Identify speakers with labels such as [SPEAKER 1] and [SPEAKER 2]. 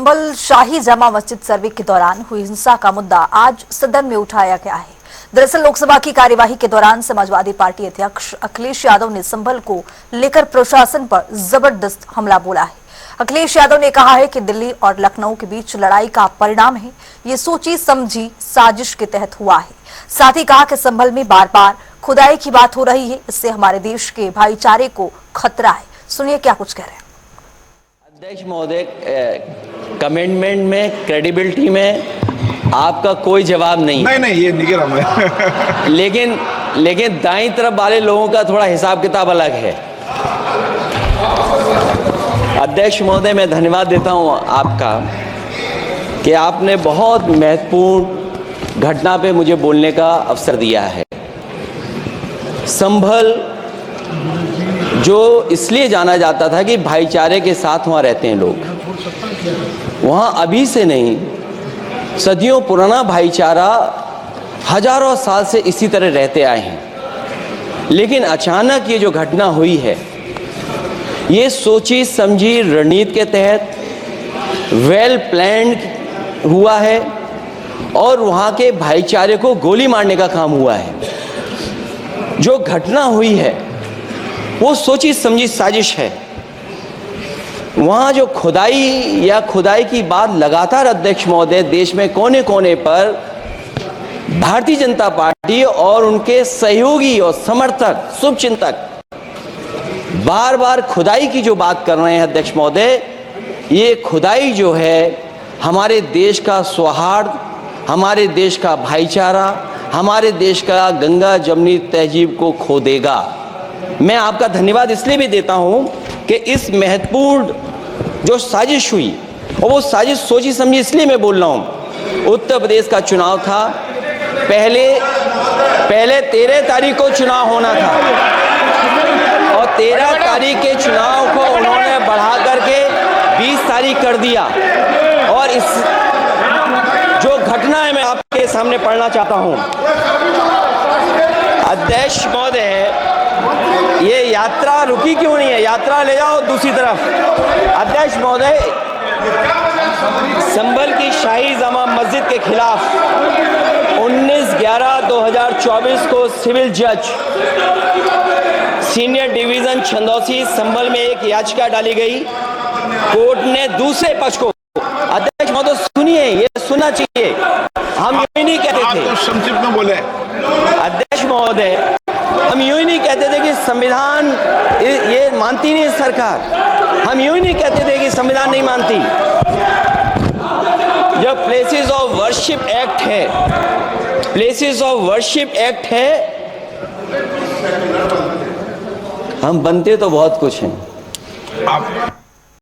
[SPEAKER 1] संभल शाही जामा मस्जिद सर्वे के दौरान हुई हिंसा का मुद्दा आज सदन में उठाया गया है। दरअसल लोकसभा की कार्यवाही के दौरान समाजवादी पार्टी अध्यक्ष अखिलेश यादव ने संभल को लेकर प्रशासन पर जबरदस्त हमला बोला है। अखिलेश यादव ने कहा है कि दिल्ली और लखनऊ के बीच लड़ाई का परिणाम है, ये सोची समझी साजिश के तहत हुआ है। साथ ही कहा कि संभल में बार बार खुदाई की बात हो रही है, इससे हमारे देश के भाईचारे को खतरा है। सुनिए क्या कुछ कह रहे हैं
[SPEAKER 2] अध्यक्ष महोदय। कमेंटमेंट में, क्रेडिबिलिटी में आपका कोई जवाब नहीं।
[SPEAKER 3] नहीं ये नहीं कह रहा मैं।
[SPEAKER 2] लेकिन दाईं तरफ वाले लोगों का थोड़ा हिसाब किताब अलग है। अध्यक्ष महोदय, मैं धन्यवाद देता हूं आपका कि आपने बहुत महत्वपूर्ण घटना पे मुझे बोलने का अवसर दिया है। संभल जो इसलिए जाना जाता था कि भाईचारे के साथ वहाँ रहते हैं लोग, वहाँ अभी से नहीं सदियों पुराना भाईचारा हजारों साल से इसी तरह रहते आए हैं। लेकिन अचानक ये जो घटना हुई है, ये सोची समझी रणनीति के तहत वेल प्लान्ड हुआ है और वहाँ के भाईचारे को गोली मारने का काम हुआ है। जो घटना हुई है वो सोची समझी साजिश है। वहाँ जो खुदाई की बात लगातार अध्यक्ष महोदय देश में कोने कोने पर भारतीय जनता पार्टी और उनके सहयोगी और समर्थक, शुभचिंतक बार बार खुदाई की जो बात कर रहे हैं अध्यक्ष महोदय, ये खुदाई जो है हमारे देश का सौहार्द, हमारे देश का भाईचारा, हमारे देश का गंगा जमनी तहजीब को खो देगा। मैं आपका धन्यवाद इसलिए भी देता हूं कि इस महत्वपूर्ण जो साजिश हुई, और वो साजिश सोची समझी इसलिए मैं बोल रहा हूं। उत्तर प्रदेश का चुनाव था, पहले 13 तारीख को चुनाव होना था और 13 तारीख के चुनाव को उन्होंने बढ़ा करके 20 तारीख कर दिया। और इस जो घटना है मैं आपके सामने पढ़ना चाहता हूं। अध्यक्ष महोदय, ये यात्रा रुकी क्यों नहीं है? यात्रा ले जाओ दूसरी तरफ। अध्यक्ष महोदय, संभल की शाही जामा मस्जिद के खिलाफ 19/11/2024 को सिविल जज सीनियर डिवीजन छंदौसी संभल में एक याचिका डाली गई। कोर्ट ने दूसरे पक्ष को, अध्यक्ष महोदय सुनिए, ये सुनना चाहिए, हम यूं नहीं कहते थे।
[SPEAKER 3] आप तो संक्षिप्त में बोले।
[SPEAKER 2] अध्यक्ष महोदय, हम यूं ही नहीं कहते थे कि संविधान ये मानती नहीं सरकार। हम यूं ही नहीं कहते थे कि संविधान नहीं मानती। जो प्लेसेस ऑफ वर्शिप एक्ट है, प्लेसेस ऑफ वर्शिप एक्ट है, हम बनते तो बहुत कुछ हैं।